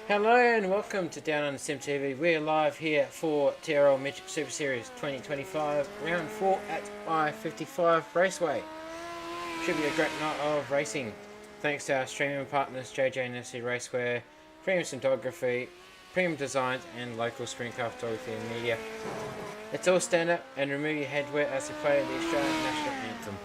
Hello and welcome to Down on SimTV. We're live here for TRL Midget Super Series 2025, round 4 at I55 Raceway. Should be a great night of racing. Thanks to our streaming partners JJ&SC Racewear, Premium Simtography, Premium Designs and local Sprintcar photography and media. Let's all stand up and remove your headwear as we play the Australian National Anthem.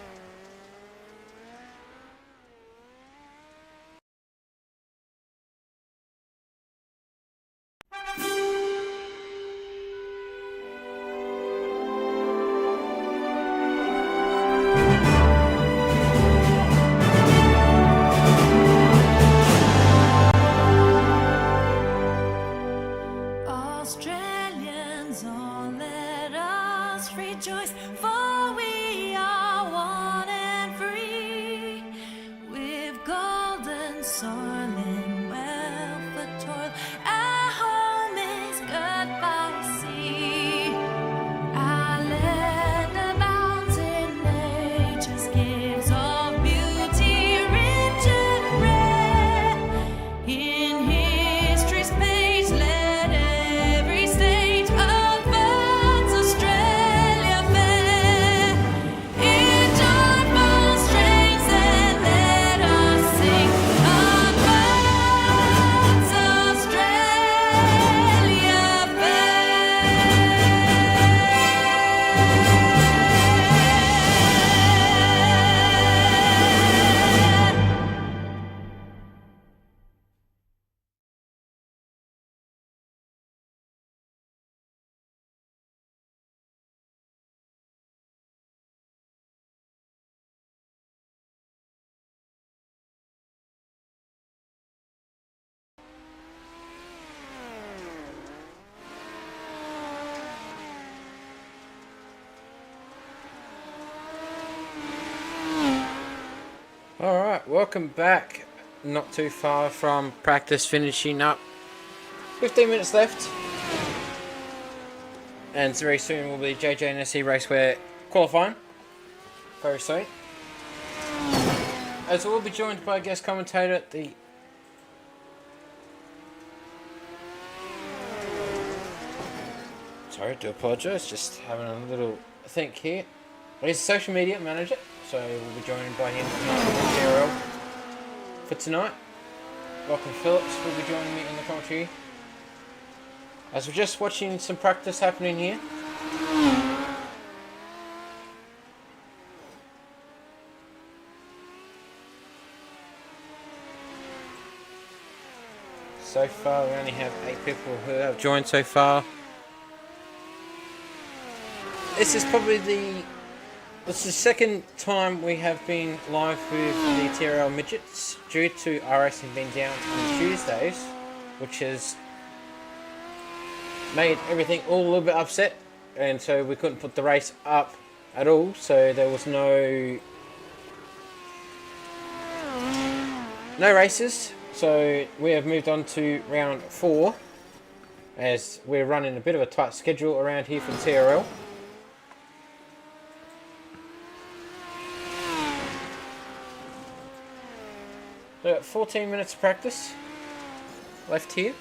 Australians, all let us rejoice, for we are one and free, with golden soil and wealth for toil. Our home is good by sea. Our land abounds in nature's gifts of beauty, rich and rare. In history's page, let every stage of Earth's Australia fair. In joyful strains, and let us sing of Earth's Australia Alright, welcome back. Not too far from practice finishing up. 15 minutes left. And very soon will be JJ&SC Racewear qualifying. Very soon. As we'll be joined by a guest commentator at the... Sorry, I do apologise, just having a little think here. But he's a social media manager, so we'll be joined by him tonight on TRL for tonight. Lachlan Phillips will be joining me in the commentary. As we're just watching some practice happening here. So far we only have 8 people who have joined so far. This is probably the second time we have been live with the TRL Midgets due to iRacing being down on Tuesdays, which has made everything all a little bit upset, and so we couldn't put the race up at all, so there was no races. So we have moved on to round 4 as we're running a bit of a tight schedule around here for the TRL. So 14 minutes of practice left here.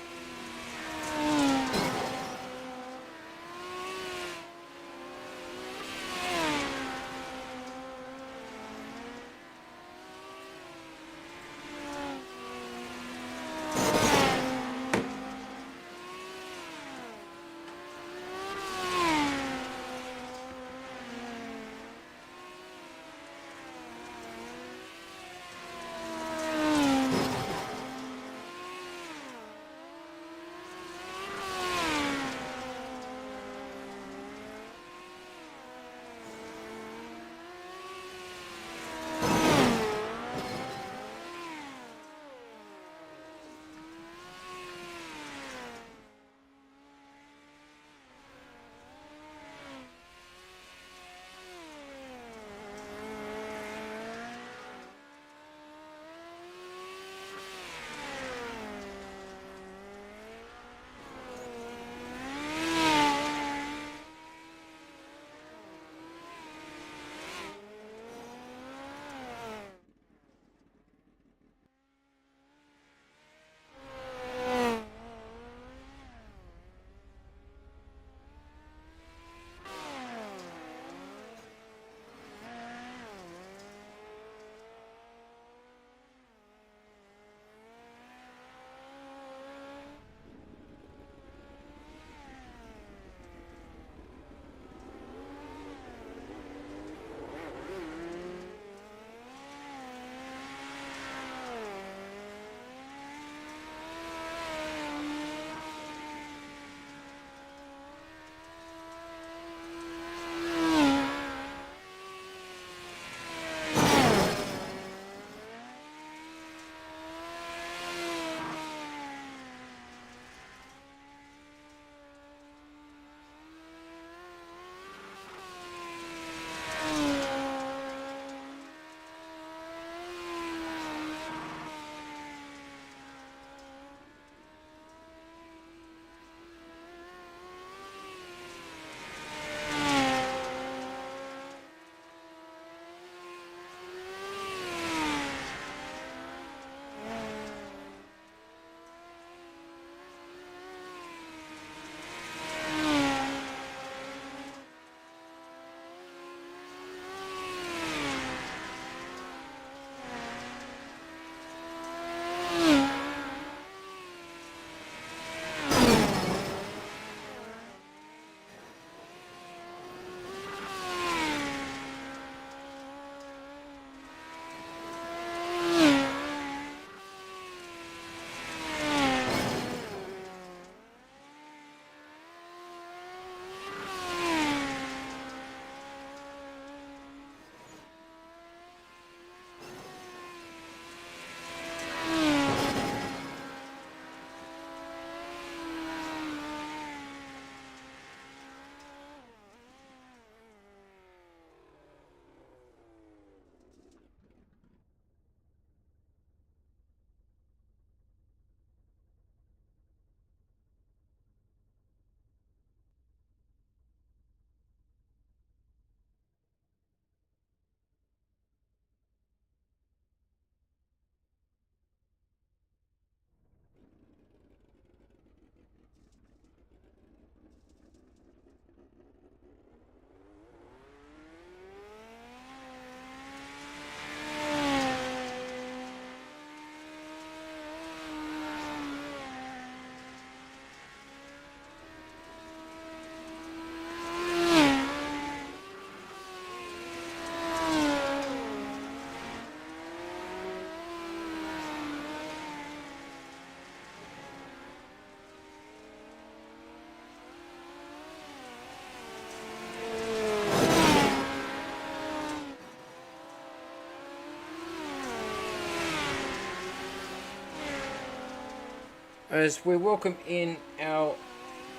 as we welcome in our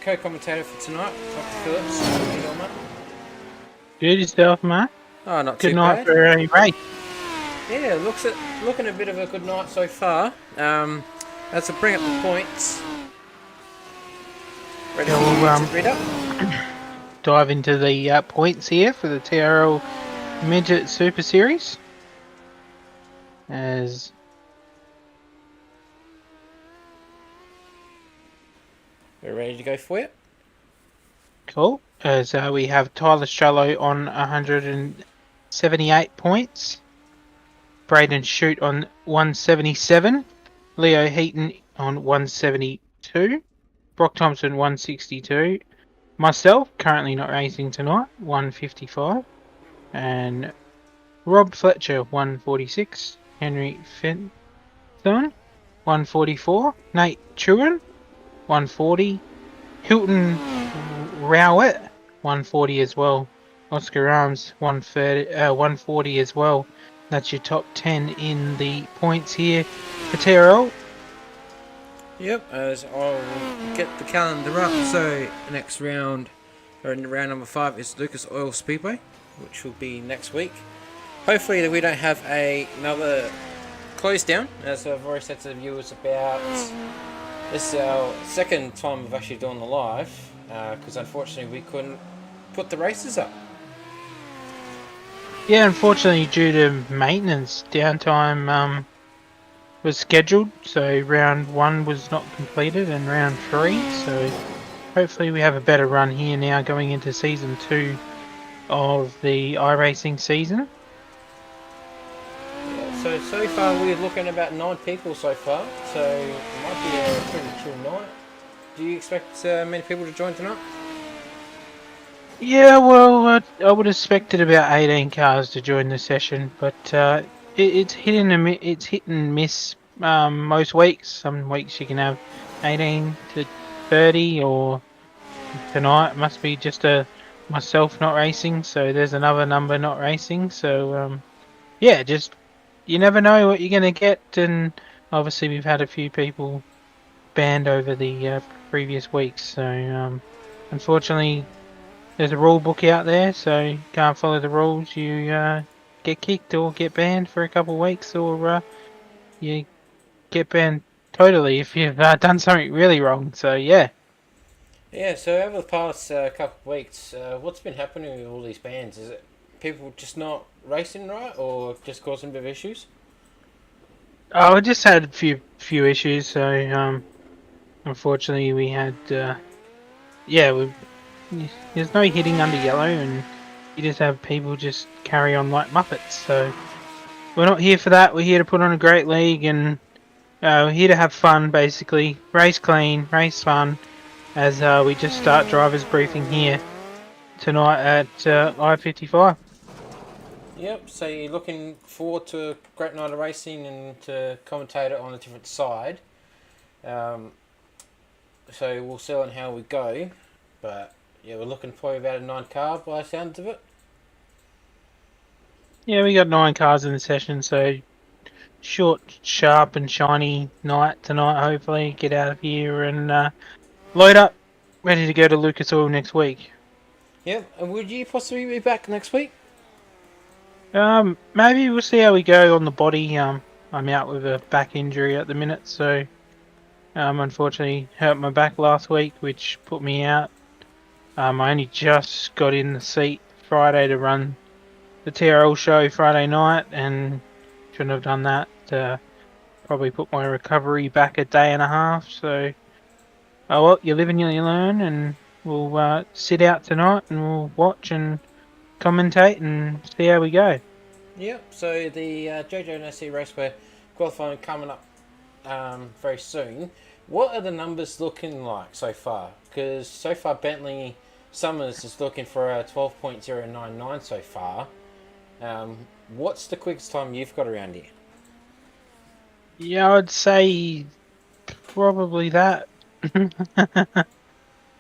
co-commentator for tonight, Dr. Phillips. How you doing, mate? Good yourself, mate. Oh, not Good too night bad. for a race. Yeah, looking a bit of a good night so far. Let's bring up the points. Ready for you to read up? Dive into the points here for the TRL Midget Super Series. As we're ready to go for it. cool. As we have Tyler Strello on 178 points. Braden Shute on 177. Leo Heaton on 172. Brock Thompson 162. Myself, currently not racing tonight, 155. And Rob Fletcher 146. Henry Fenton 144. Nate Truan 140. Hilton Rowett 140 as well. Oscar Arms 140 as well. That's your top 10 in the points here for TRL. Yep, as I'll get the calendar up. So next round, or in round number 5, is Lucas Oil Speedway, which will be next week. Hopefully we don't have another close down, as I've already said to the viewers about. This is our second time of actually doing the live, because unfortunately we couldn't put the races up. Yeah, unfortunately due to maintenance, downtime was scheduled, so round 1 was not completed and round 3, so hopefully we have a better run here now going into season 2 of the iRacing season. Yeah, so far we're looking at about 9 people so far, so it might be a pretty chill night. Do you expect many people to join tonight? Yeah, well, I would have expected about 18 cars to join the session, but it's hit and miss most weeks. Some weeks you can have 18 to 30, or tonight must be just myself not racing, so there's another number not racing. So yeah, just you never know what you're gonna get, and obviously we've had a few people banned over the previous weeks, so unfortunately. There's a rule book out there, so you can't follow the rules, you get kicked or get banned for a couple of weeks, or you get banned totally if you've done something really wrong. So yeah. Yeah, so over the past couple of weeks, what's been happening with all these bans? Is it people just not racing right, or just causing a bit of issues? Oh, I just had a few issues, so unfortunately we had there's no hitting under yellow, and you just have people just carry on like Muppets. So we're not here for that. We're here to put on a great league, and we're here to have fun, basically. Race clean, race fun, as we just start drivers briefing here tonight at I55. Yep, so you're looking forward to a great night of racing and to commentate it on a different side. So we'll see on how we go, but yeah, we're looking for about a 9 car by the sounds of it. Yeah, we got 9 cars in the session, so short, sharp and shiny night tonight, hopefully. Get out of here and load up, ready to go to Lucas Oil next week. Yep, and would you possibly be back next week? Maybe we'll see how we go on the body. I'm out with a back injury at the minute, so unfortunately hurt my back last week, which put me out. I only just got in the seat Friday to run the TRL show Friday night, and shouldn't have done that. Probably put my recovery back a day and a half. So, oh well, you live and you learn, and we'll sit out tonight and we'll watch and commentate and see how we go. Yep, so the JJ&SC Racewear qualifying coming up very soon. What are the numbers looking like so far? Because so far Bentley Summers is looking for a 12.099 so far. What's the quickest time you've got around here? Yeah, I'd say probably that.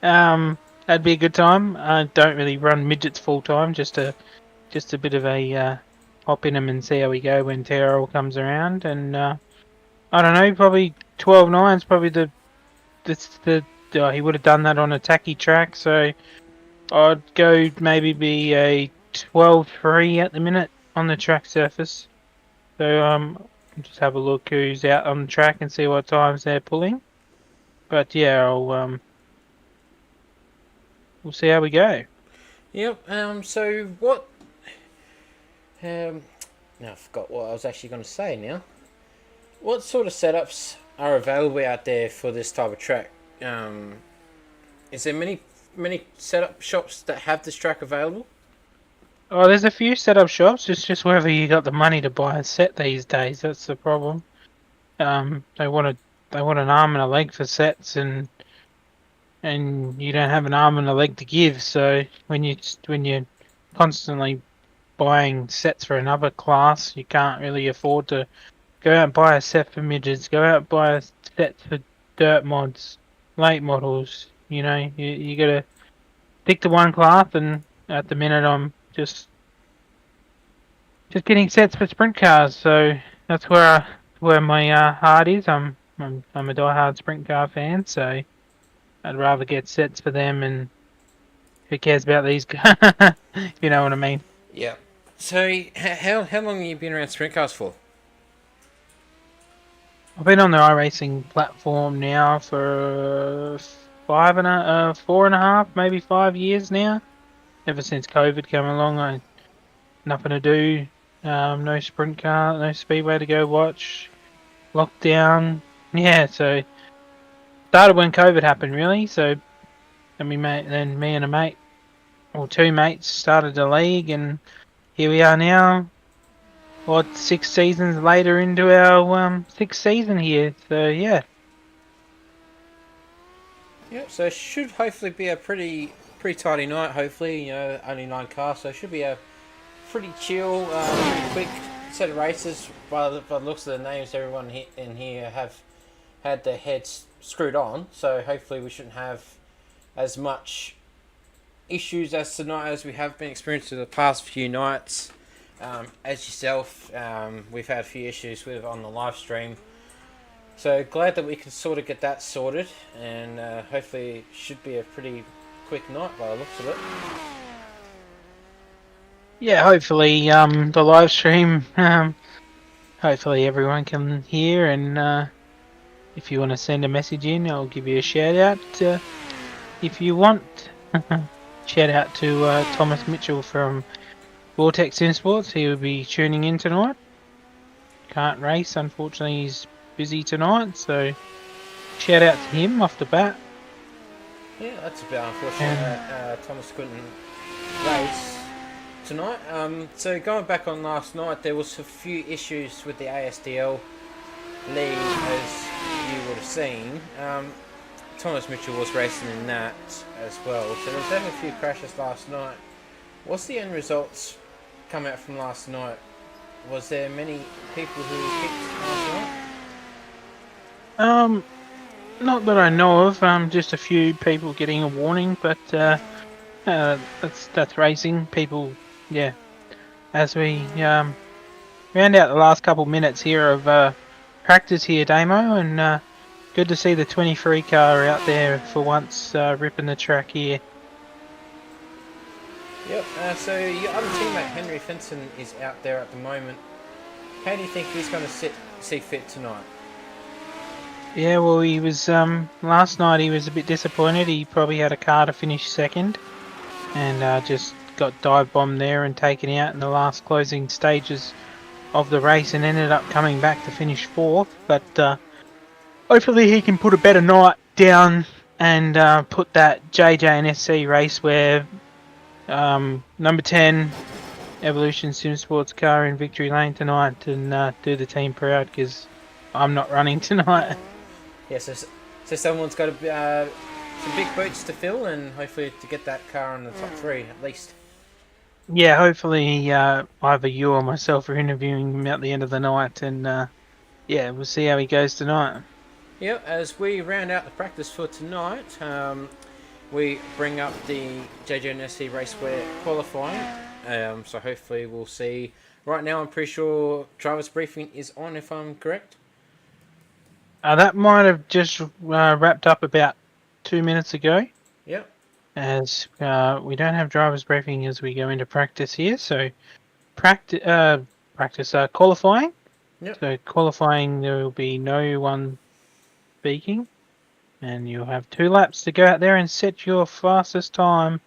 That'd be a good time. I don't really run midgets full time, just a bit of a hop in them and see how we go when TRL comes around. And I don't know, probably 12.9 is probably the he would have done that on a tacky track, so I'd go maybe be a 12.3 at the minute on the track surface. So just have a look who's out on the track and see what times they're pulling. But yeah, we'll see how we go. Yep. So what? Now I forgot what I was actually going to say. Now, what sort of setups are available out there for this type of track? Is there many setup shops that have this track available? Oh, there's a few setup shops. It's just whether you got the money to buy a set these days. That's the problem. They want an arm and a leg for sets, and you don't have an arm and a leg to give. So when you're constantly buying sets for another class, you can't really afford to go out and buy a set for midgets. Go out and buy a set for dirt mods, late models. You gotta stick to one class, and at the minute I'm just getting sets for sprint cars. So that's where my heart is. I'm a die-hard sprint car fan, so I'd rather get sets for them, and who cares about these guys? You know what I mean? Yeah. So how long have you been around sprint cars for? I've been on the iRacing platform now for 4.5, maybe 5 years now. Ever since COVID came along, I nothing to do. No sprint car, no speedway to go watch. Lockdown. Yeah, so started when COVID happened, really. So then me and a mate, or two mates, started the league, and here we are now. 6 seasons later into our sixth season here. So yeah. Yep. So it should hopefully be a pretty tidy night. Hopefully, only 9 cars, so it should be a pretty chill, pretty quick set of races. By the looks of the names, everyone in here have had their heads screwed on. So hopefully we shouldn't have as much issues as tonight as we have been experiencing the past few nights. As yourself, we've had a few issues with on the live stream. So glad that we can sort of get that sorted, and hopefully it should be a pretty quick night by the looks of it. Yeah, hopefully the live stream, hopefully everyone can hear, and if you want to send a message in, I'll give you a shout out if you want. Shout out to Thomas Mitchell from Vortex Sim Sports. He will be tuning in tonight. Can't race, unfortunately he's busy tonight, so shout out to him off the bat. Yeah, that's a bit unfortunate that Thomas couldn't race tonight. So going back on last night, there was a few issues with the ASDL league, as you would have seen. Thomas Mitchell was racing in that as well, so there was definitely a few crashes last night. What's the end results come out from last night? Was there many people who picked last night? Not that I know of. Just a few people getting a warning, but that's racing. People, yeah. As we round out the last couple minutes here of practice here, Damo, and good to see the 23 car out there for once, ripping the track here. Yep, so your other teammate Henry Finson is out there at the moment. How do you think he's going to see fit tonight? Yeah, well, he was last night he was a bit disappointed. He probably had a car to finish second, and just got dive bombed there and taken out in the last closing stages of the race, and ended up coming back to finish fourth. But hopefully he can put a better night down and put that JJ&SC Racewear number 10 Evolution Sim Sports car in victory lane tonight, and do the team proud, because I'm not running tonight. Yeah, so someone's got some big boots to fill, and hopefully to get that car in the top 3 at least. Yeah, hopefully either you or myself are interviewing him at the end of the night, and yeah, we'll see how he goes tonight. Yep, as we round out the practice for tonight, we bring up the JJ&SC Racewear qualifying, so hopefully we'll see. Right now I'm pretty sure driver's briefing is on, if I'm correct. That might have just wrapped up about 2 minutes ago, Yep. as we don't have driver's briefing as we go into practice here. So practice qualifying. Yep. So qualifying, there will be no one speaking, and you'll have 2 laps to go out there and set your fastest time,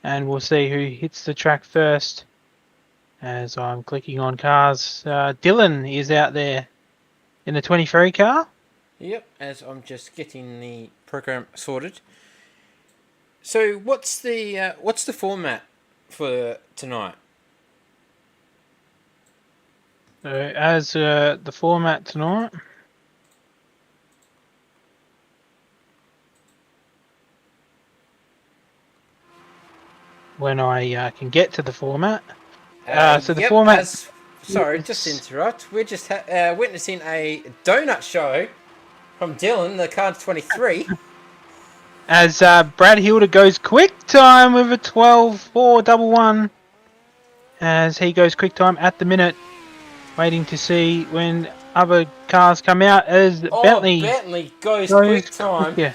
and we'll see who hits the track first. As I'm clicking on cars, Dylan is out there in the 23 car. Yep. As I'm just getting the program sorted. So what's the format for tonight? So as the format tonight, when I can get to the format. So the Yep. format. Sorry, just to interrupt. We're just witnessing a donut show from Dylan, the car 23. As Brad Hilda goes quick time with a 12.411. As he goes quick time at the minute, waiting to see when other cars come out. As Bentley goes quick time. Yeah,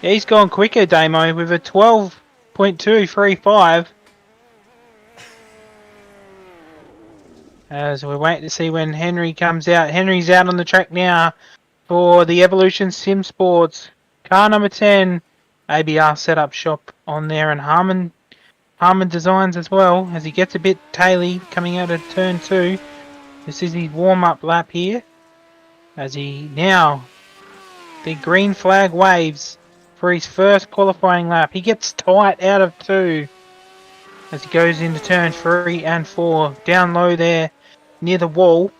he's gone quicker, Damo, with a 12.235. As we're waiting to see when Henry comes out. Henry's out on the track now for the Evolution Sim Sports. Car number 10, ABR setup shop on there, and Harmon Designs as well, as he gets a bit taily coming out of turn 2. This is his warm-up lap here. As he now, the green flag waves for his first qualifying lap. He gets tight out of 2 as he goes into turn 3 and 4. Down low there near the wall.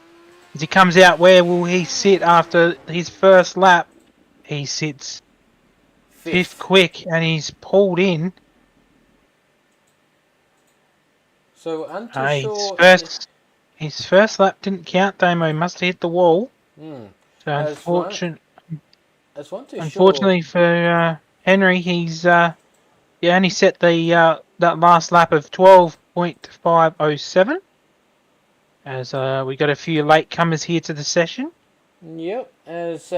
As he comes out, where will he sit after his first lap? He sits 5th quick, and he's pulled in. So I'm too sure. His first lap didn't count, Damo. Must have hit the wall. So unfortunately for Henry, he's he only set the that last lap of 12.507. As we got a few latecomers here to the session. Yep. As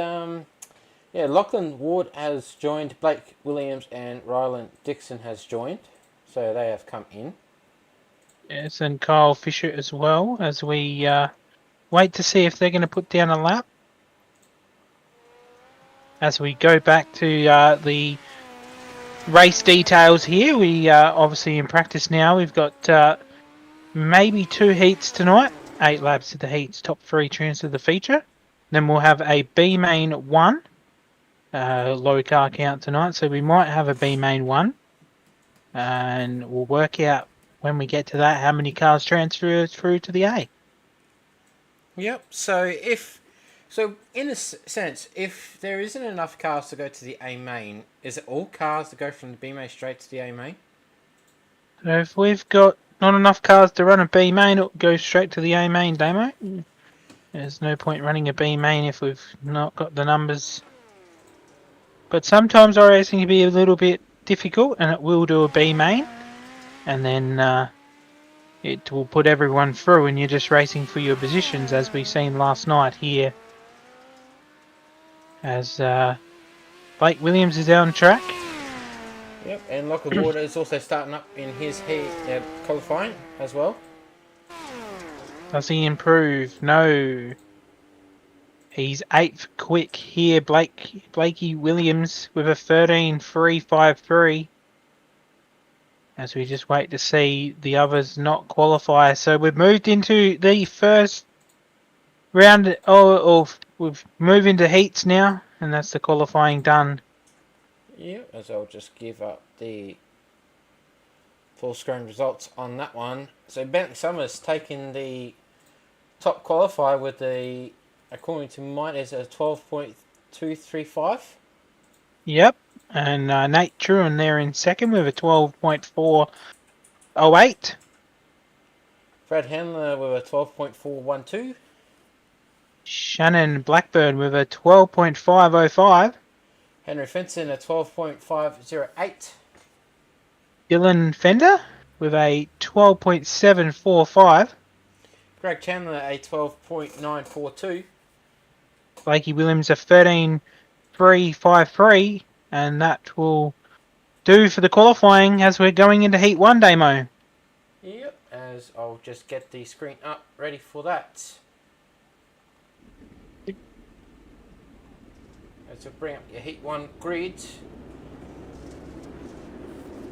Lachlan Ward has joined. Blake Williams and Ryland Dixon has joined. So they have come in. Yes, and Kyle Fisher as well, as we wait to see if they're going to put down a lap. As we go back to the race details here, we are obviously in practice now. We've got maybe 2 heats tonight, 8 laps of the heats, top 3 turns of the feature. Then we'll have a B main 1, low car count tonight, so we might have a B main 1, and we'll work out when we get to that how many cars transfer through to the A. Yep. So in a sense, if there isn't enough cars to go to the A main, is it all cars to go from the B main straight to the A main? So if we've got not enough cars to run a B main, it'll go straight to the A main, Damo. There's no point running a B main if we've not got the numbers. But sometimes iRacing can be a little bit difficult, and it will do a B main, and then it will put everyone through, and you're just racing for your positions, as we've seen last night here. As Blake Williams is out on track. Yep, and Lachlan Ward is also starting up in his qualifying as well. Does he improve? No. He's 8th quick here, Blakey Williams with a 13.353. As we just wait to see the others not qualify. So we've moved into the first round, we've moved into heats now, and that's the qualifying done. Yeah, as I'll just give up the full screen results on that one. So Bentley Summers taking the top qualifier with the, according to mine, is a 12.235. Yep, and Nate Truan there in second with a 12.408. Brad Handler with a 12.412. Shannon Blackburn with a 12.505. Henry Fenton a 12.508. Dylan Fender with a 12.745. Greg Chandler a 12.942. Blakey Williams a 13.353, and that will do for the qualifying as we're going into Heat 1, Damo. Yep, as I'll just get the screen up ready for that. As we bring up your Heat 1 grid.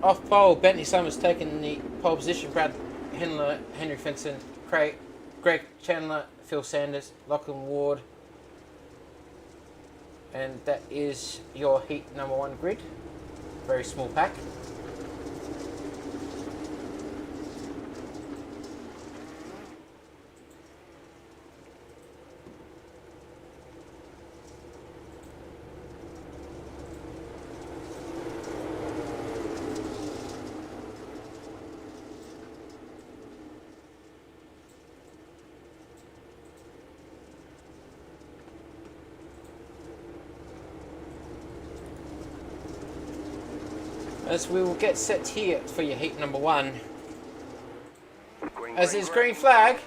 Off pole, Bentley Summers taking the pole position. Brad Hindler, Henry Fenton, Greg Chandler, Phil Sanders, Lachlan Ward. And that is your Heat number 1 grid. Very small pack. As we will get set here for your Heat number 1. As is green flag.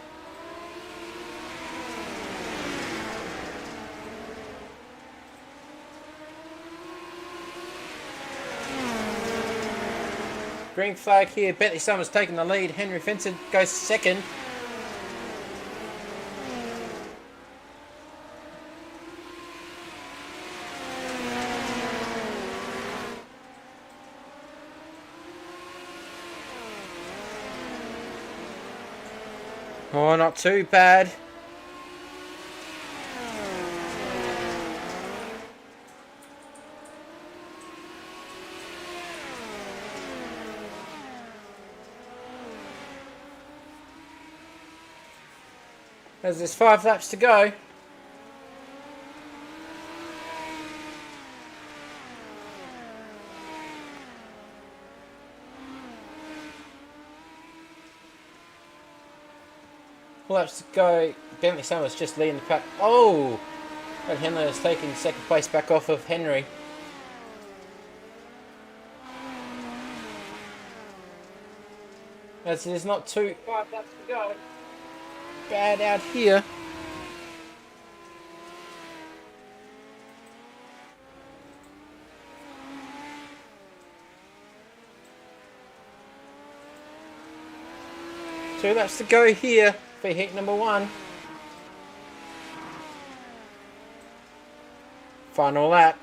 Green flag here, Bentley Summers taking the lead, Henry Fenton goes second. Oh, not too bad. As there's 5 laps to go. Laps to go. Bentley Summers just leading the pack. Oh! Brad Hindler has taken second place back off of Henry. As there's not 5 laps to go. Bad out here. Two laps to go here for Heat number 1. Final lap.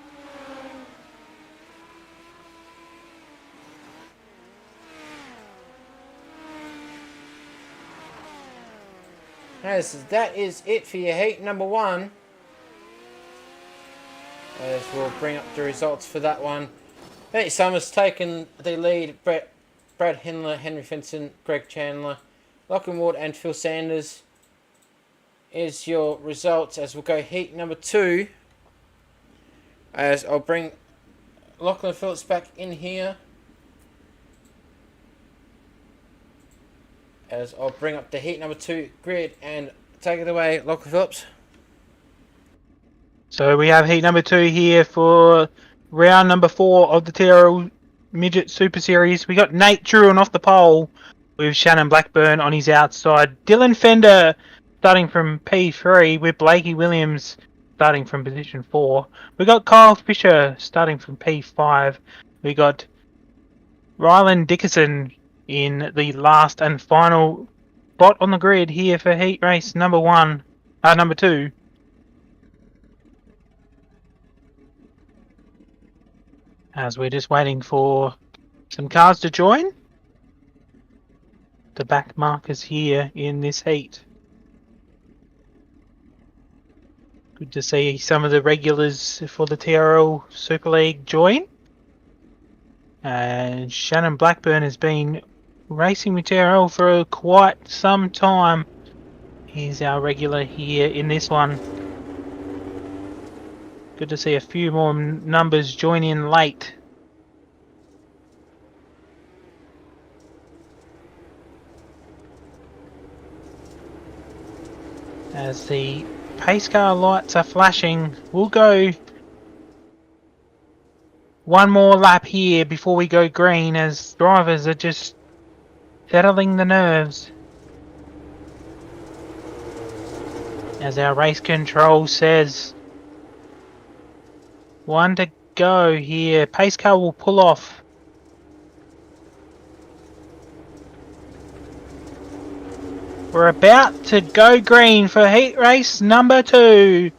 As that is it for your Heat number 1. As we'll bring up the results for that one. Bentley Summers taking the lead. Brad Hindler, Henry Fenton, Greg Chandler, Lachlan Ward and Phil Sanders is your results as we'll go Heat number 2. As I'll bring Lachlan Phillips back in here. As I'll bring up the Heat number 2 grid and take it away, Lachlan Phillips. So we have Heat number 2 here for round number 4 of the TRL Midget Super Series. We got Nate Truan off the pole with Shannon Blackburn on his outside. Dylan Fender starting from P3 with Blakey Williams starting from position 4. We got Kyle Fisher starting from P5. We got Rylan Dickerson in the last and final spot on the grid here for heat race number 2. As we're just waiting for some cars to join. The back markers here in this heat. Good to see some of the regulars for the TRL Super League join. And Shannon Blackburn has been racing with TRL for quite some time. He's our regular here in this one. Good to see a few more numbers join in late. As the pace car lights are flashing, we'll go one more lap here before we go green as drivers are just settling the nerves. As our race control says One to go here. Pace car will pull off. We're about to go green for heat race number 2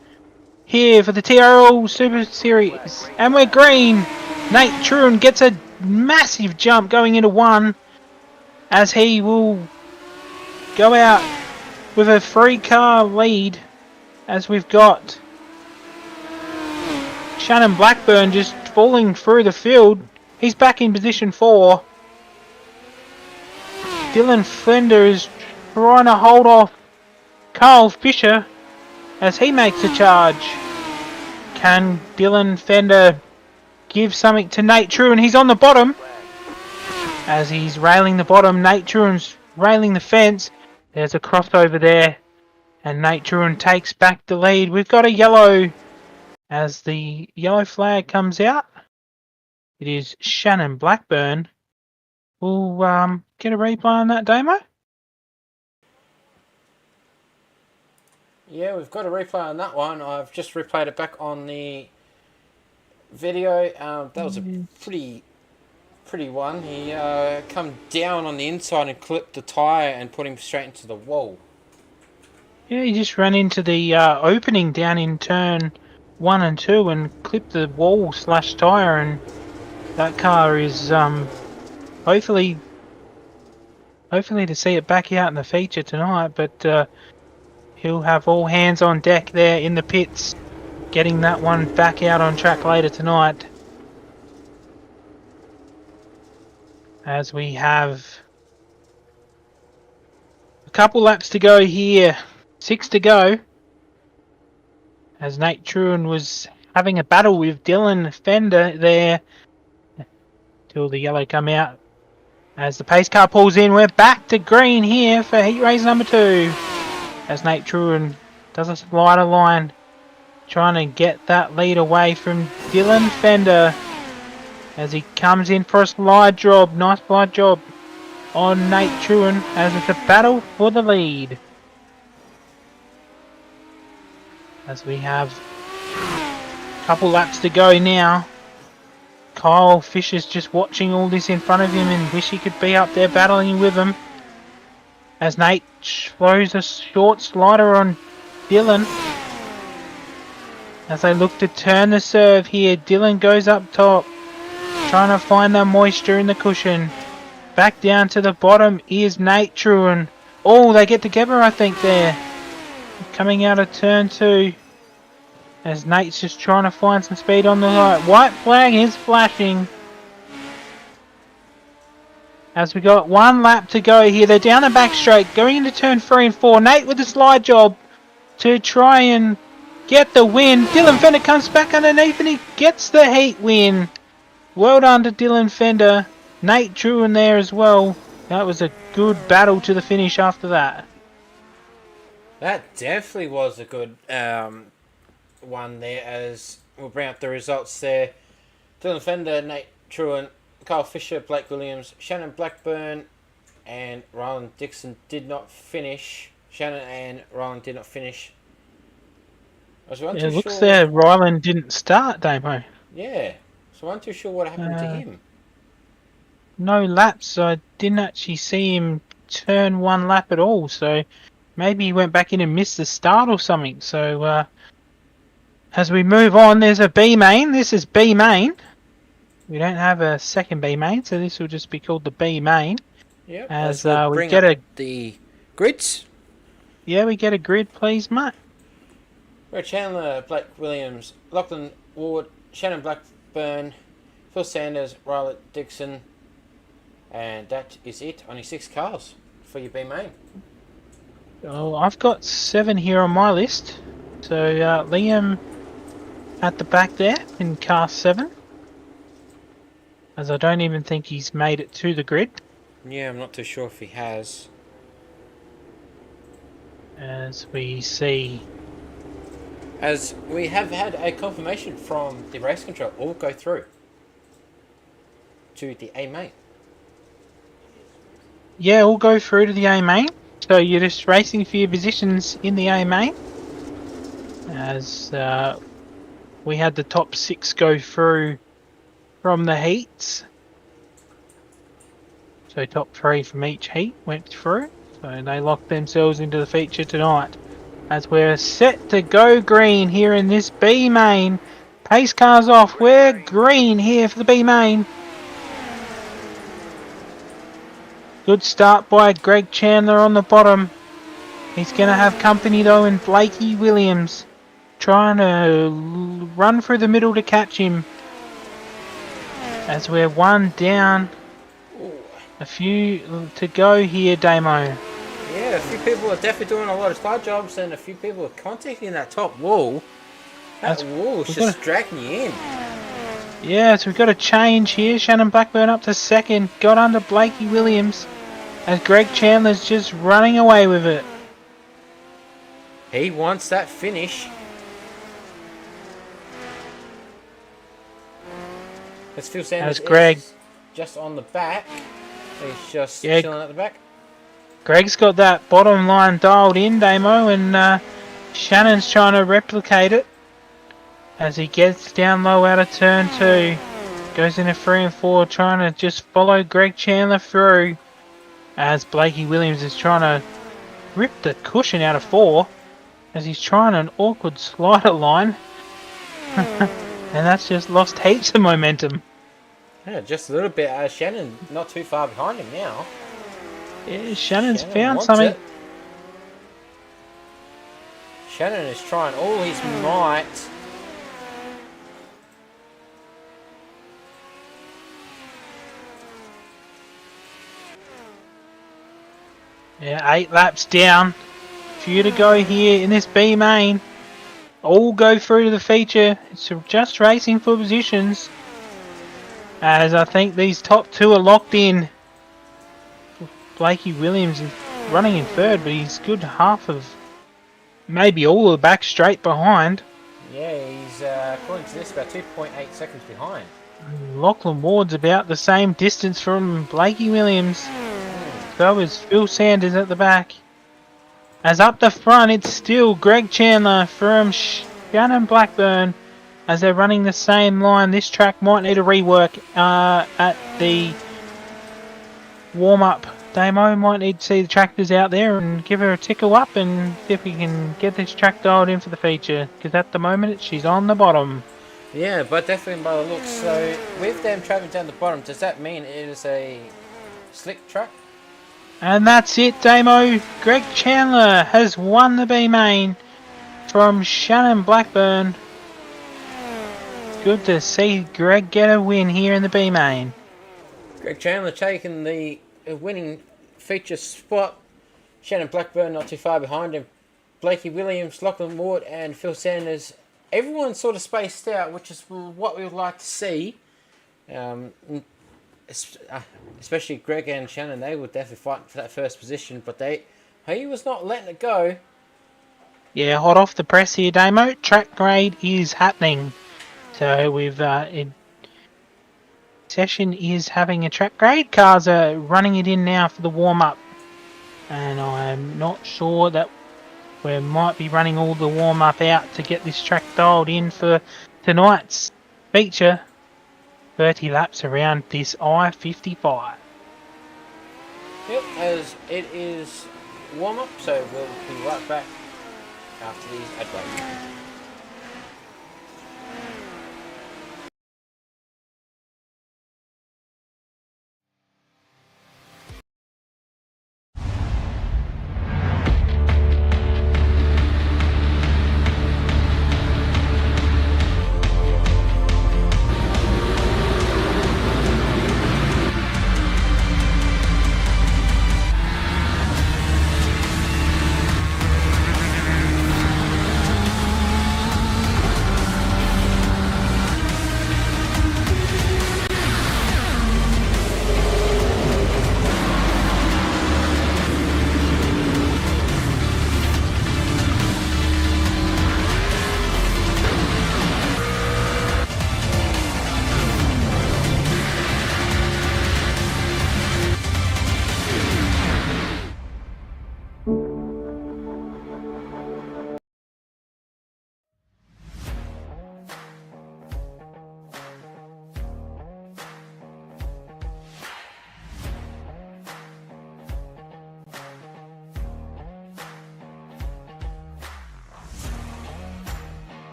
here for the TRL Super Series. And we're green. Nate Truan gets a massive jump going into 1 as he will go out with a 3-car lead as we've got Shannon Blackburn just falling through the field. He's back in position 4. Dylan Fender is trying to hold off Carl Fisher as he makes a charge. Can Dylan Fender give something to Nate Truan? He's on the bottom. As he's railing the bottom, Nate Truan's railing the fence. There's a crossover there. And Nate Truan takes back the lead. We've got a yellow. As the yellow flag comes out, it is Shannon Blackburn. We'll get a replay on that, Damo. Yeah, we've got a replay on that one. I've just replayed it back on the video. That was a pretty one. He come down on the inside and clipped the tyre and put him straight into the wall. Yeah, he just ran into the opening down in turn 1 and 2 and clipped the wall / tyre, and that car is hopefully to see it back out in the feature tonight, but he'll have all hands on deck there in the pits, getting that one back out on track later tonight. As we have a couple laps to go here, 6 to go. As Nate Truan was having a battle with Dylan Fender there till the yellow come out. As the pace car pulls in, we're back to green here for heat race number 2. As Nate Truan does a slider line, trying to get that lead away from Dylan Fender. As he comes in for a slide job, nice slide job on Nate Truan as it's a battle for the lead. As we have a couple laps to go now. Kyle Fisher's just watching all this in front of him and wish he could be up there battling with him. As Nate throws a short slider on Dylan. As they look to turn the serve here, Dylan goes up top, trying to find the moisture in the cushion. Back down to the bottom is Nate Truan. Oh, they get together I think there. Coming out of turn 2. As Nate's just trying to find some speed on the right. White flag is flashing. As we got 1 lap to go here. They're down the back straight. Going into turn 3 and 4. Nate with the slide job to try and get the win. Dylan Fender comes back underneath and he gets the heat win. Well done to Dylan Fender. Nate Truan there as well. That was a good battle to the finish after that. That definitely was a good one there, as we'll bring up the results there. Dylan Fender, Nate Truan, Kyle Fisher, Blake Williams, Shannon Blackburn and Ryland Dixon did not finish. Shannon and Ryland did not finish. It looks there Ryland didn't start, Damo. Yeah, so I'm not too sure what happened to him. No laps, I didn't actually see him turn 1 lap at all, so maybe he went back in and missed the start or something. So as we move on, there's a B main. This is B main. We don't have a second B main, so this will just be called the B main. Yep. As we'll we get the grids. Yeah, we get a grid, please, mate. We're Chandler, Blake Williams, Lachlan Ward, Shannon Blackburn, Phil Sanders, Riley Dixon, and that is it. Only 6 cars for your B main. Oh, I've got 7 here on my list. So Liam at the back there in car 7. As I don't even think he's made it to the grid. Yeah, I'm not too sure if he has. As we see, as we have had a confirmation from the race control, all go through to the A main. Yeah, all go through to the A main. So you're just racing for your positions in the A main. As we had the top 6 go through from the heats. So top 3 from each heat went through. So they locked themselves into the feature tonight. As we're set to go green here in this B main. Pace cars off. We're green here for the B main. Good start by Greg Chandler on the bottom. He's going to have company though in Blakey Williams. Trying to run through the middle to catch him. As we're one down. A few to go here, Damo. Yeah, a few people are definitely doing a lot of spot jobs, and a few people are contacting that top wall. That wall's just dragging you in. Yeah, so we've got a change here. Shannon Blackburn up to second. Got under Blakey Williams. As Greg Chandler's just running away with it. He wants that finish. As Phil Sanders Greg just on the back. He's just chilling at the back. Greg's got that bottom line dialed in, Damo, and Shannon's trying to replicate it as he gets down low out of turn 2. Goes into 3 and 4, trying to just follow Greg Chandler through as Blakey Williams is trying to rip the cushion out of 4 as he's trying an awkward slider line. And that's just lost heaps of momentum. Yeah, just a little bit. Shannon not too far behind him now. Yeah, Shannon's found something. Shannon is trying all his might. Yeah, 8 laps down. Few to go here in this B main. All go through to the feature. It's just racing for positions. As I think these top 2 are locked in. Blakey Williams is running in 3rd, but he's good half of, maybe all of the back straight behind. Yeah, he's, according to this, about 2.8 seconds behind. Lachlan Ward's about the same distance from Blakey Williams. So is Phil Sanders at the back. As up the front, it's still Greg Chandler from Shannon Blackburn. As they're running the same line, this track might need a rework at the warm-up. Damo might need to see the tractors out there and give her a tickle up and see if we can get this track dialed in for the feature. Because at the moment, she's on the bottom. Yeah, but definitely by the looks. So with them travelling down the bottom, does that mean it is a slick track? And that's it, Damo. Greg Chandler has won the B main from Shannon Blackburn. Good to see Greg get a win here in the B main. Greg Chandler taking the winning feature spot. Shannon Blackburn not too far behind him. Blakey Williams, Lachlan Ward and Phil Sanders. Everyone sort of spaced out, which is what we would like to see. Especially Greg and Shannon, they would definitely fight for that first position, but he was not letting it go. Yeah, hot off the press here, Damo. Track grade is happening. So we've session is having a track grade. Cars are running it in now for the warm-up. And I'm not sure that we might be running all the warm-up out to get this track dialed in for tonight's feature. 30 laps around this I55. Yep, as it is warm-up, so we'll be right back after these ad breaks.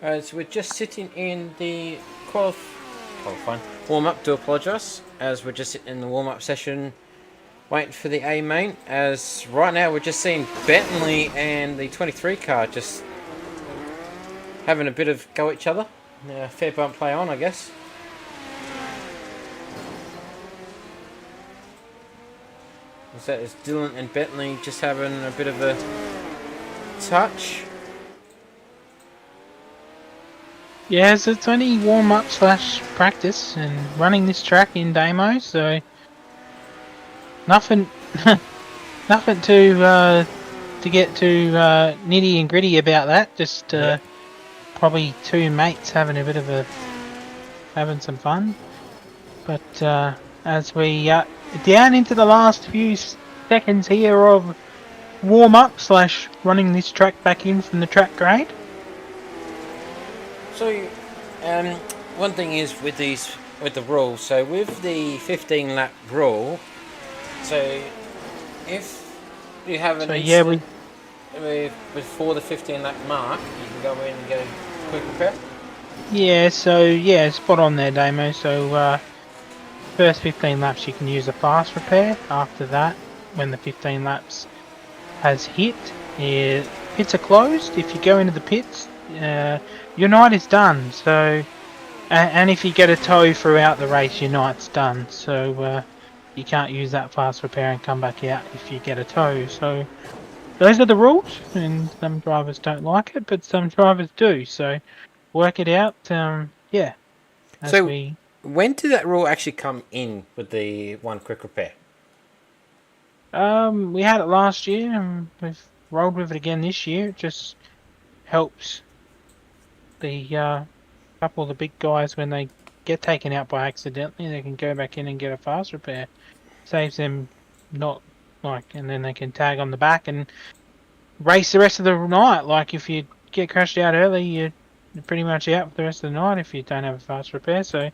As we're just sitting in the qualifying warm-up, do apologise, as we're just sitting in the warm-up session waiting for the A main, as right now we're just seeing Bentley and the 23 car just having a bit of go at each other. Fair bump play on, I guess. So that is Dylan and Bentley just having a bit of a touch. Yeah, so it's only warm-up / practice and running this track in demo, so nothing nothing to get too nitty and gritty about that. Just probably two mates having having some fun. But as we down into the last few seconds here of warm-up / running this track back in from the track grade. So, one thing is with the rules. So with the 15 lap rule, so if you have an before the 15 lap mark, you can go in and get a quick repair. Yeah. So spot on there, Damo. So first 15 laps you can use a fast repair. After that, when the 15 laps has hit, pits are closed. If you go into the pits, your night is done. So, and if you get a tow throughout the race, your night's done. So you can't use that fast repair and come back out if you get a tow. So those are the rules, and some drivers don't like it, but some drivers do. So work it out. Yeah. When did that rule actually come in with the one quick repair? We had it last year, and we've rolled with it again this year. It just helps the couple of the big guys when they get taken out by accidentally, they can go back in and get a fast repair. Saves them and then they can tag on the back and race the rest of the night. Like if you get crashed out early, you're pretty much out for the rest of the night if you don't have a fast repair. So it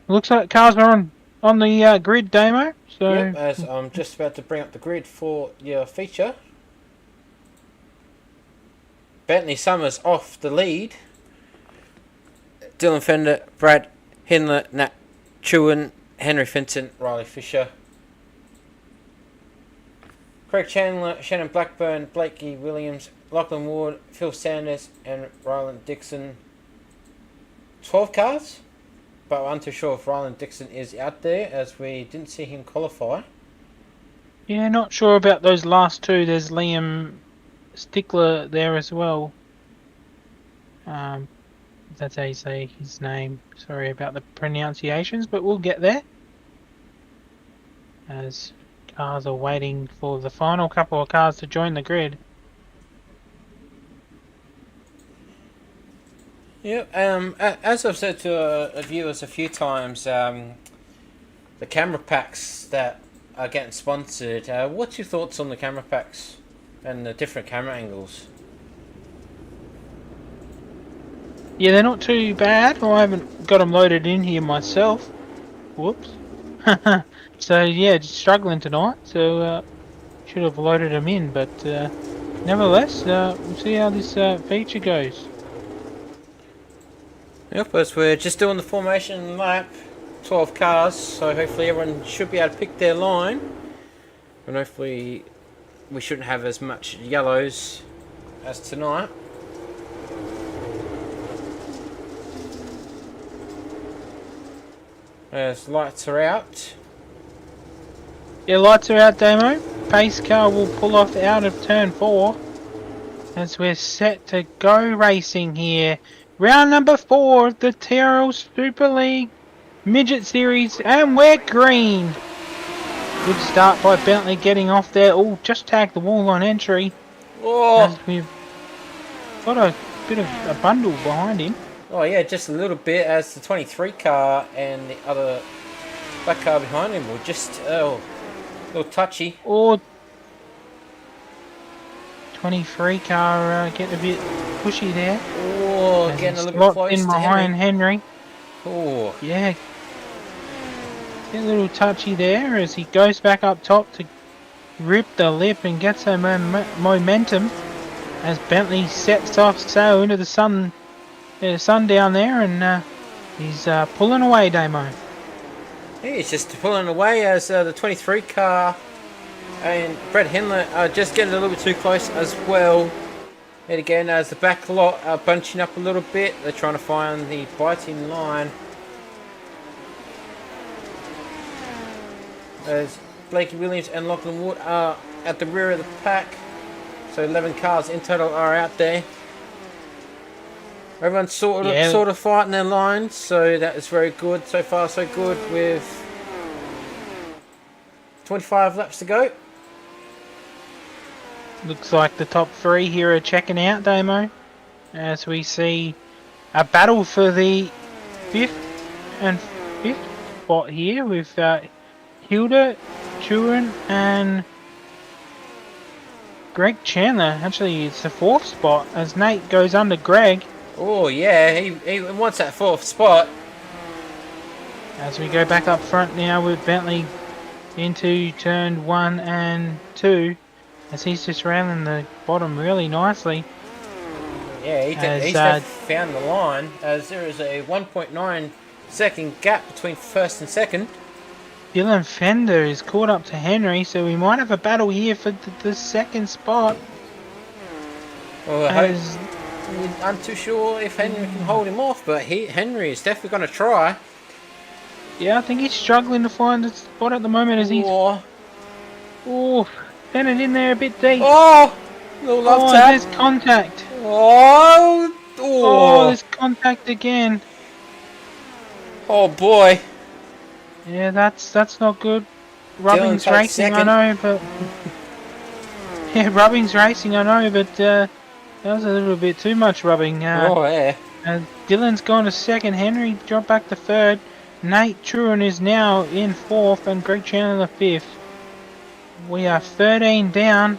looks like cars are on the grid, Damo. So yep, as I'm just about to bring up the grid for your feature. Bentley Summers off the lead. Dylan Fender, Brad Hindler, Nat Chewin, Henry Finton, Riley Fisher, Craig Chandler, Shannon Blackburn, Blakey Williams, Lachlan Ward, Phil Sanders, and Ryland Dixon. 12 cars, but I'm too sure if Ryland Dixon is out there, as we didn't see him qualify. Yeah, not sure about those last two. There's Liam Stickler there as well. That's how you say his name. Sorry about the pronunciations, but we'll get there. As cars are waiting for the final couple of cars to join the grid. Yep. As I've said to viewers a few times, the camera packs that are getting sponsored. What's your thoughts on the camera packs and the different camera angles? Yeah, they're not too bad. I haven't got them loaded in here myself. Whoops. So yeah, just struggling tonight. So should have loaded them in, but nevertheless, we'll see how this feature goes. Yep, as we're just doing the formation lap, 12 cars, so hopefully everyone should be able to pick their line, and hopefully we shouldn't have as much yellows as tonight. As lights are out. Yeah, lights are out, Damo. Pace car will pull off out of turn 4 as we're set to go racing here. Round number 4 of the TRL Super League Midget Series, and we're green. Good start by Bentley getting off there. Oh, just tagged the wall on entry. Oh! As we've got a bit of a bundle behind him. Oh yeah, just a little bit, as the 23 car and the other black car behind him were just a little touchy. Or 23 car getting a bit pushy there. Oh, getting a little bit close in to behind Henry. Oh. Yeah. Get a little touchy there as he goes back up top to rip the lip and get some momentum. as Bentley sets off sail into the sun. There's the sun down there, and he's pulling away, Damo. He's just pulling away as the 23 car and Brett Hindler are just getting a little bit too close as well. And again, as the back lot are bunching up a little bit, they're trying to find the biting line. As Blakey Williams and Lachlan Wood are at the rear of the pack. So 11 cars in total are out there. Everyone's sort of fighting their lines, so that is very good. So far so good with 25 laps to go. Looks like the top three here are checking out, Damo, as we see a battle for the fifth spot here with Hilda, Turin and Greg Chandler. Actually, it's the fourth spot as Nate goes under Greg. Oh yeah, he wants that fourth spot. As we go back up front now with Bentley into turn 1 and 2, as he's just railing the bottom really nicely. Yeah, he's found the line, as there is a 1.9 second gap between first and second. Dylan Fender is caught up to Henry, so we might have a battle here for the second spot. Well, I'm too sure if Henry can hold him off, but Henry is definitely going to try. Yeah, I think he's struggling to find the spot at the moment as he's... Oh, sent it in there a bit deep. Oh, little love tap. There's contact. Oh, there's contact again. Oh boy. Yeah, that's not good. Rubbing's racing, I know, but... yeah, Rubbing's racing, I know, but that was a little bit too much rubbing. Yeah. Dylan's gone to second. Henry dropped back to third. Nate Truan is now in fourth, and Greg Chandler fifth. We are 13 down,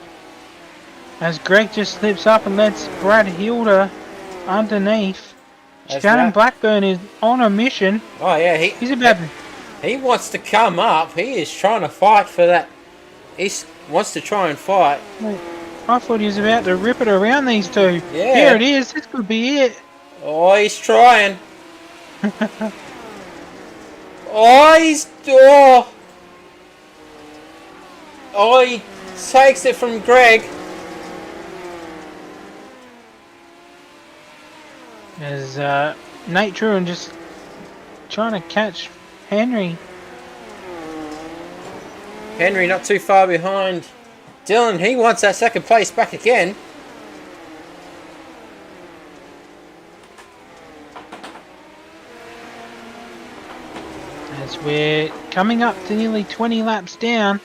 as Greg just slips up and lets Brad Hilda underneath. Shannon Blackburn is on a mission. Oh yeah, he wants to come up. He is trying to fight for that. He wants to try and fight. Wait, I thought he was about to rip it around these two. Yeah. Here it is. This could be it. Oh, he's trying. He takes it from Greg. As Nate Truan just trying to catch Henry. Henry not too far behind. Dylan, he wants that second place back again. As we're coming up to nearly 20 laps down.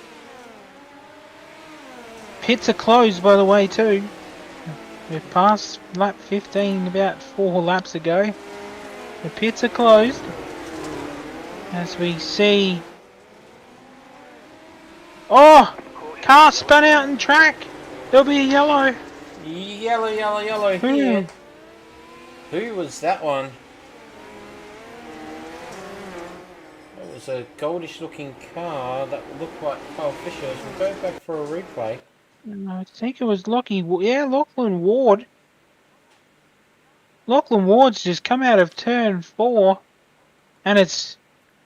Pits are closed, by the way, too. We've passed lap 15 about 4 laps ago. The pits are closed. As we see... Oh! Car spun out in track! There'll be a yellow. Yellow here. Who was that one? It was a goldish looking car that looked like Kyle Fisher's. We'll go back for a replay. I think it was Lachlan Ward. Lachlan Ward's just come out of turn 4 and it's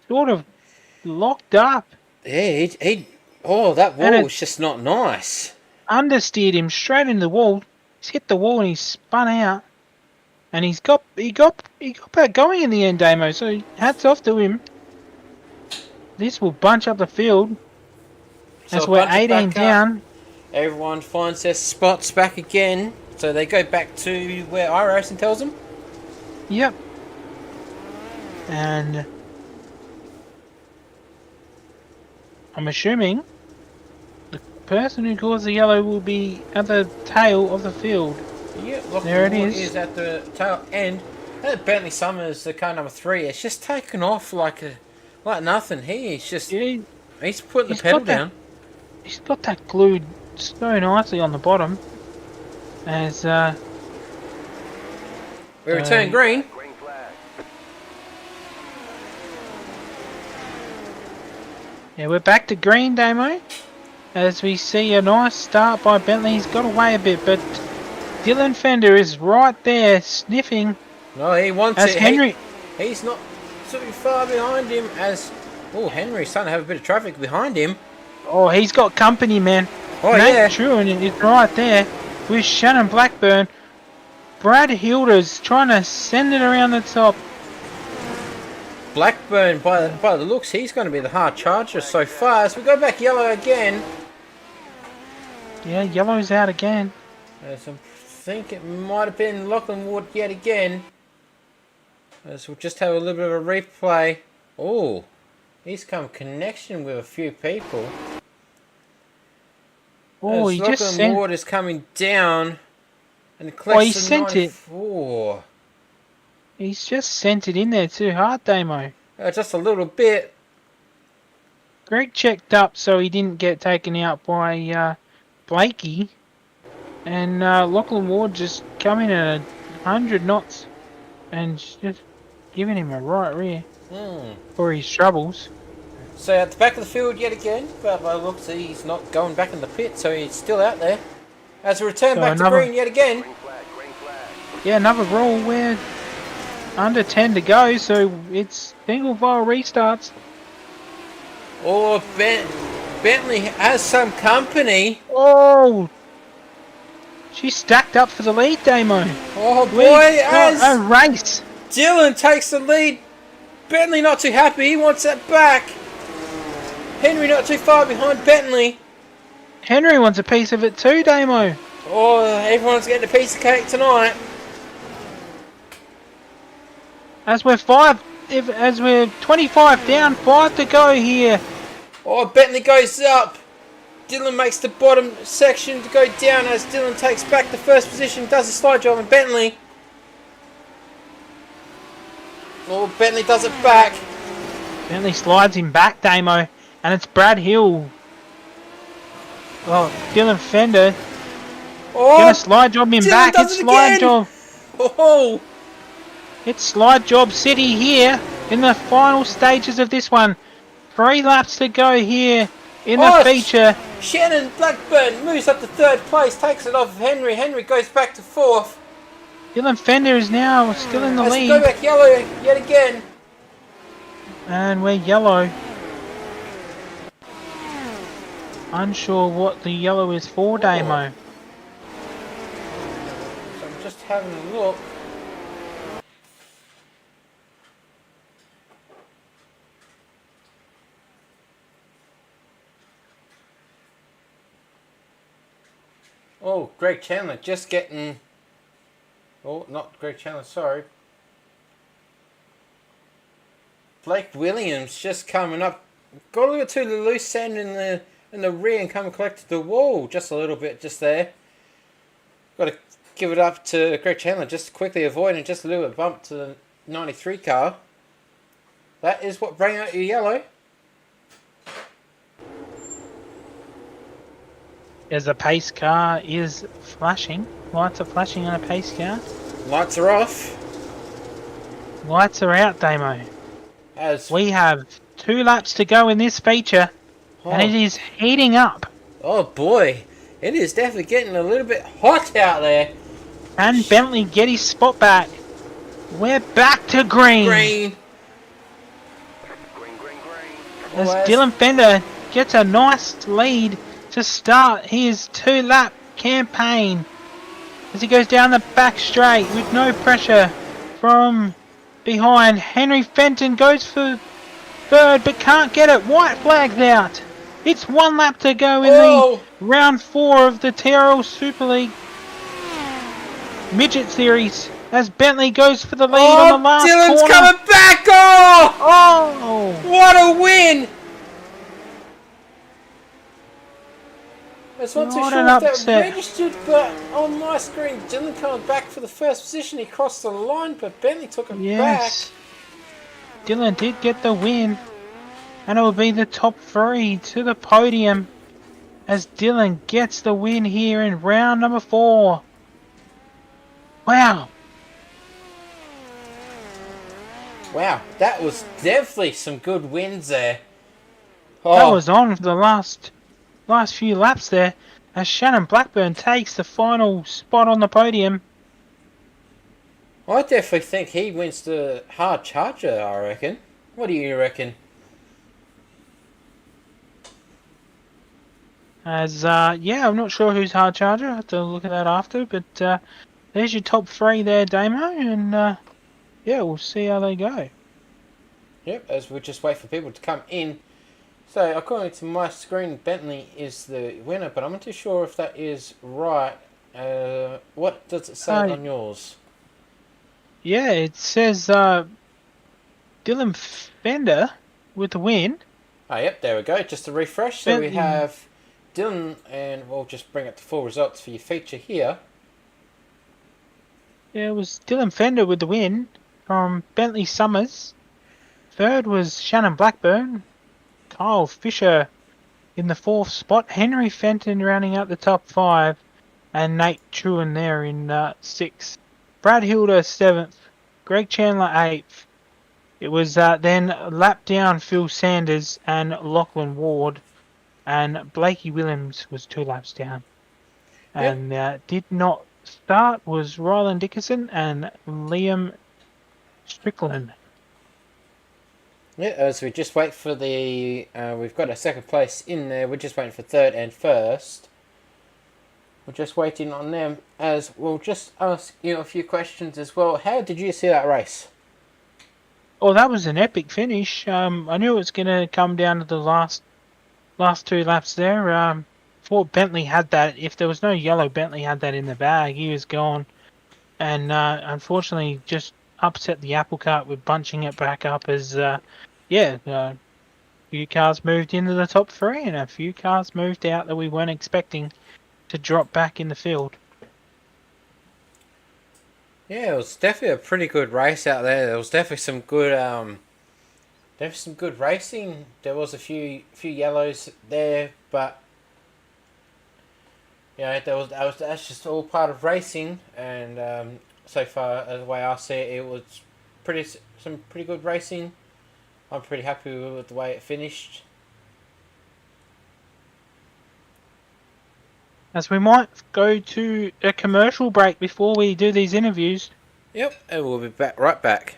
sort of locked up. Yeah, that wall was just not nice. Understeered him straight into the wall. He's hit the wall and he's spun out. And he got back going in the end, Damo, so hats off to him. This will bunch up the field. As we're 18 down. Everyone finds their spots back again. So they go back to where iRacing tells them? Yep. And I'm assuming the person who caused the yellow will be at the tail of the field. Yeah, look, there it is. Is at the tail end. That Bentley Summers, the car number 3, it's just taken off like nothing. He's putting the pedal down. He's got that glued so nicely on the bottom. As we return green. Yeah, we're back to green, Damo. As we see a nice start by Bentley. He's got away a bit, but Dylan Fender is right there sniffing No, he wants as it. Henry. He's not too far behind him as... Oh, Henry's starting to have a bit of traffic behind him. Oh, he's got company, man. Oh, Nate yeah. Truan is right there with Shannon Blackburn. Brad Hilda's trying to send it around the top. Blackburn, by the looks, he's going to be the hard charger so far. As we go back yellow again. Yeah, yellow's out again. As I think it might have been Lachlan Ward yet again. As we'll just have a little bit of a replay. Oh, he's come connection with a few people. Oh, as he Lachlan just sent... Ward is coming down. And collects Oh, he sent it. 94. He's just sent it in there too hard, Damo. Just a little bit. Greg checked up so he didn't get taken out by Blakey. And Lachlan Ward just coming at 100 knots and just giving him a right rear for his troubles. So at the back of the field yet again, but by the looks he's not going back in the pit, so he's still out there. As we return So back to green yet again. Yeah, another roll where under 10 to go, so it's single file restarts. Oh, Bentley has some company. Oh! She's stacked up for the lead, Damo. Oh boy, We've got as a race. Dylan takes the lead. Bentley not too happy, he wants that back. Henry not too far behind Bentley. Henry wants a piece of it too, Damo. Oh, everyone's getting a piece of cake tonight. As we're 25 down, 5 to go here. Oh, Bentley goes up. Dylan makes the bottom section to go down as Dylan takes back the first position, does a slide job, and Bentley. Oh, Bentley does it back. Bentley slides him back, Damo, and it's Brad Hill. Well, Dylan Fender gonna slide job him Dylan back. does It's it slide again. job. Oh, It's slide job city here in the final stages of this one. 3 laps to go here in the feature. Shannon Blackburn moves up to 3rd place, takes it off of Henry. Henry goes back to 4th. Dylan Fender is now still in the As we lead. go back yellow yet again. And we're yellow. Unsure what the yellow is for, Damo. So I'm just having a look. Oh, Greg Chandler just getting... Oh, not Greg Chandler, sorry. Blake Williams just coming up. Got a little too loose sand in the rear and come and collected the wall just a little bit just there. Got to give it up to Greg Chandler just quickly avoiding just a little bit bump to the 93 car. That is what bring out your yellow. As a pace car is flashing. Lights are flashing on a pace car. Lights are off. Lights are out, Damo. As We have 2 laps to go in this feature. And it is heating up. Oh boy, it is definitely getting a little bit hot out there. Can Bentley get his spot back? We're back to green. Green. As Oh, Dylan Fender gets a nice lead to start his 2-lap campaign. As he goes down the back straight with no pressure from behind. Henry Fenton goes for 3rd but can't get it. White flag's out. It's 1 lap to go in the round 4 of the TRL Super League Midget Series. As Bentley goes for the lead on the last Dylan's corner. coming back! Oh! Oh! What a win! I was not too What sure an if that upset. registered, but on my screen, Dylan coming back for the first position. He crossed the line, but Bentley took him Yes. Dylan did get the win. And it will be the top 3 to the podium as Dylan gets the win here in round number 4. Wow. back. Wow, that was definitely some good wins there. That was on for the last few laps there. as Shannon Blackburn takes the final spot on the podium. I definitely think he wins the hard charger, I reckon. What do you reckon? As yeah, I'm not sure who's hard charger. I have to look at that after. But there's your top three there, Damo, and yeah, we'll see how they go. Yep, as we just wait for people to come in. So, according to my screen, Bentley is the winner, but I'm not too sure if that is right. What does it say on yours? Yeah, it says Dylan Fender with the win. Oh, yep, there we go. Just a refresh. So we have Dylan, and we'll just bring up the full results for your feature here. Yeah, it was Dylan Fender with the win from Bentley Summers. Third was Shannon Blackburn. Kyle Fisher in the fourth spot. Henry Fenton rounding out the top five. And Nate Truan there in sixth. Brad Hilder seventh. Greg Chandler eighth. It was then lap down Phil Sanders and Lachlan Ward. And Blakey Williams was 2 laps down. And did not start was Ryland Dickerson and Liam Strickland. Yeah, as we just wait for the... we've got a second place in there. We're just waiting for third and first. We're just waiting on them. As we'll just ask you a few questions as well. How did you see that race? Oh, that was an epic finish. I knew it was going to come down to the last 2 laps there. Thought Bentley had that. If there was no yellow, Bentley had that in the bag. He was gone. And unfortunately just upset the apple cart with bunching it back up as, a few cars moved into the top 3 and a few cars moved out that we weren't expecting to drop back in the field. Yeah, it was definitely a pretty good race out there. There was definitely some good, racing. There was a few yellows there, but that's just all part of racing. And so far, the way I see it, it was some pretty good racing. I'm pretty happy with the way it finished. As we might go to a commercial break before we do these interviews. Yep, and we'll be right back.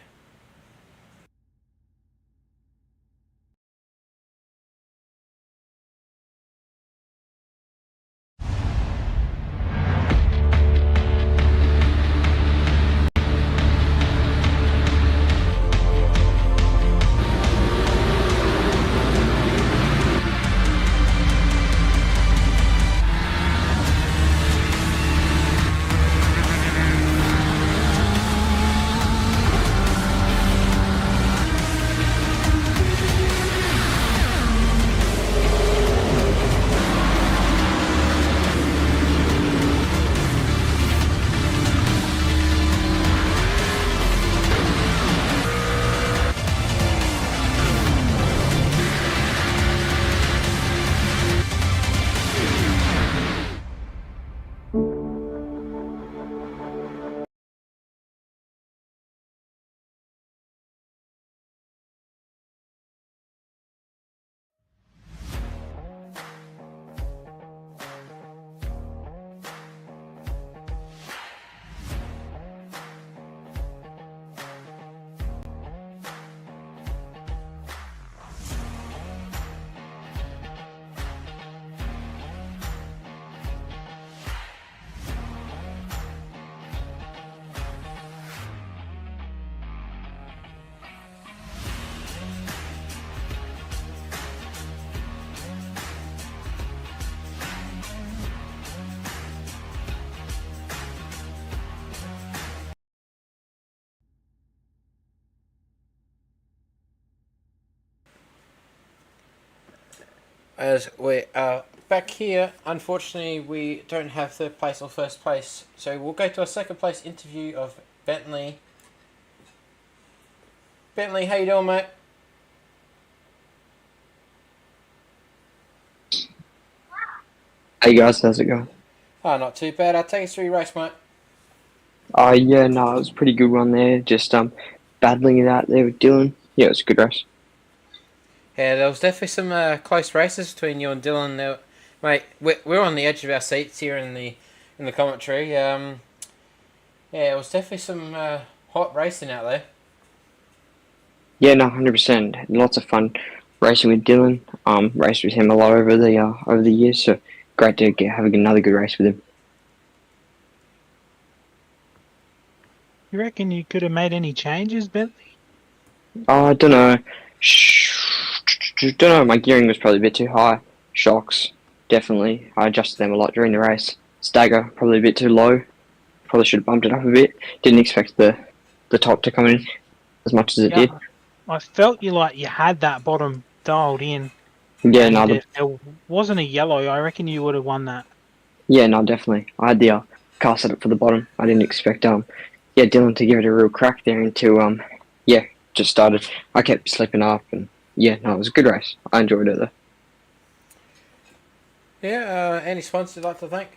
As we are back here, unfortunately we don't have third place or first place, so we'll go to a second place interview of Bentley. Bentley, how you doing, mate? Hey guys, how's it going? Oh, not too bad. I'll take us through your race, mate. Yeah, no, it was a pretty good one there. Just battling it out there with Dylan. Yeah, it was a good race. Yeah, there was definitely some close races between you and Dylan. Mate, we're on the edge of our seats here in the commentary. Yeah, it was definitely some hot racing out there. Yeah, no, 100%. Lots of fun racing with Dylan. Raced with him a lot over the years, so great to have another good race with him. You reckon you could have made any changes, Bentley? I don't know. Don't know. My gearing was probably a bit too high. Shocks, definitely. I adjusted them a lot during the race. Stagger, probably a bit too low. Probably should have bumped it up a bit. Didn't expect the top to come in as much as it did. I felt you had that bottom dialed in. Yeah, and no, there wasn't a yellow. I reckon you would have won that. yeah, no, definitely. I had the car set up for the bottom. I didn't expect Dylan to give it a real crack there until just started. I kept slipping up, and yeah, no, it was a good race. I enjoyed it though. Yeah, any sponsors you'd like to thank?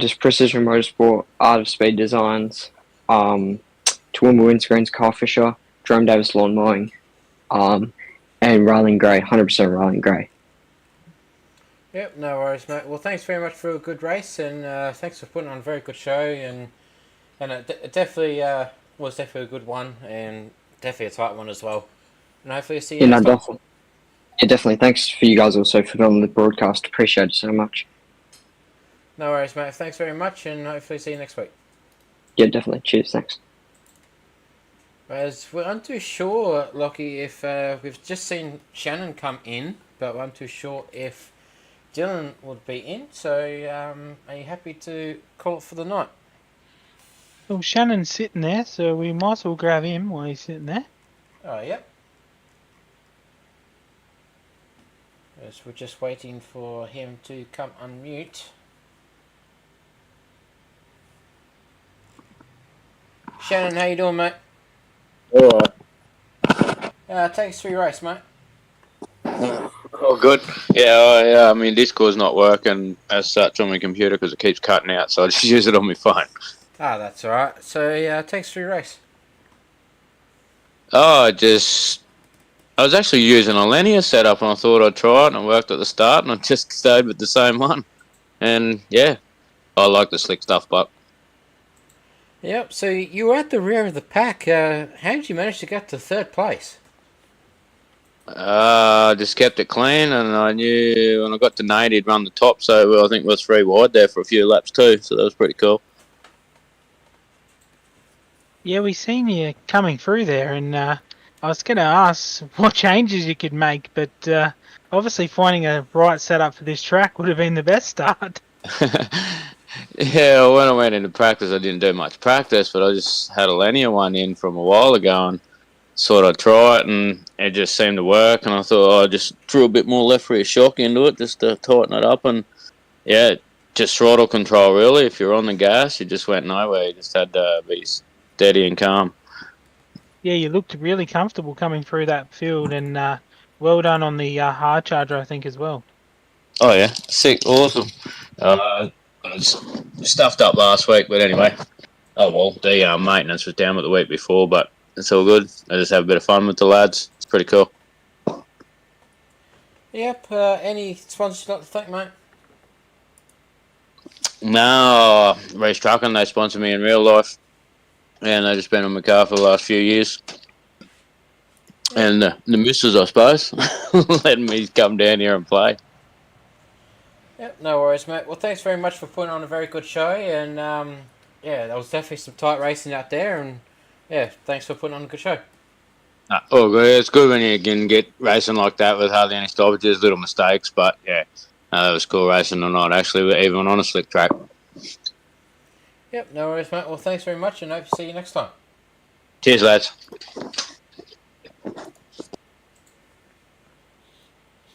Just Precision Motorsport, Art of Speed Designs, Toowoomba Windscreens, Kyle Fisher, Jerome Davis Lawn Mowing, and Ryling Gray, 100% Ryling Gray. Yep, no worries, mate. Well, thanks very much for a good race, and thanks for putting on a very good show, and it definitely was definitely a good one, and definitely a tight one as well. And hopefully see you next time. Definitely. Yeah, definitely. Thanks for you guys also for on the broadcast. Appreciate it so much. No worries, mate. Thanks very much, and hopefully see you next week. Yeah, definitely. Cheers. Thanks. As we're untoo sure, Lockie, if we've just seen Shannon come in, but we're untoo sure if Dylan would be in. So, are you happy to call it for the night? Well, Shannon's sitting there, so we might as well grab him while he's sitting there. Oh, yep. As we're just waiting for him to come unmute. Shannon, how you doing, mate? Alright. Take us through your race, mate. Oh, good. Yeah, I mean, Discord's not working as such on my computer because it keeps cutting out, so I just use it on my phone. Ah, that's alright. So, take us through your race. Oh, I was actually using a linear setup and I thought I'd try it and it worked at the start and I just stayed with the same one. And yeah, I like the slick stuff, but. Yep, so you were at the rear of the pack. How did you manage to get to third place? I just kept it clean and I knew when I got to Nate he'd run the top, so I think we were 3 wide there for a few laps too, so that was pretty cool. Yeah, we seen you coming through there, and I was going to ask what changes you could make, but obviously finding a right setup for this track would have been the best start. Yeah, when I went into practice, I didn't do much practice, but I just had a linear one in from a while ago and thought I'd try it, and it just seemed to work. And I thought I just threw a bit more left rear shock into it just to tighten it up. And yeah, just throttle control really. If you're on the gas, you just went nowhere. You just had to be steady and calm. Yeah, you looked really comfortable coming through that field, and well done on the hard charger, I think, as well. Oh yeah, sick, awesome. I was stuffed up last week, but anyway. Oh well, the maintenance was down with the week before, but it's all good. I just have a bit of fun with the lads. It's pretty cool. Yep, any sponsors you'd like to thank, mate? No, Race Trucking, they sponsor me in real life. And they've just been on my car for the last few years. And the missus, I suppose, letting me come down here and play. Yep, no worries, mate. Well, thanks very much for putting on a very good show, and yeah, there was definitely some tight racing out there, and yeah, thanks for putting on a good show. Oh, good. It's good when you can get racing like that with hardly any stoppages, little mistakes, but yeah, that was cool racing or not, actually, even on a slick track. Yep, no worries, mate. Well, thanks very much, and hope to see you next time. Cheers, lads.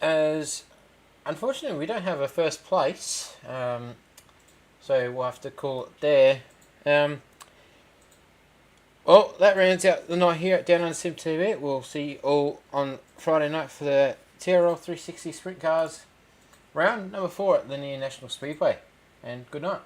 As unfortunately we don't have a first place, so we'll have to call it there. Well, that rounds out the night here at Down on SimTV. We'll see you all on Friday night for the TRL 360 Sprint Cars round number 4 at Linear National Speedway. And good night.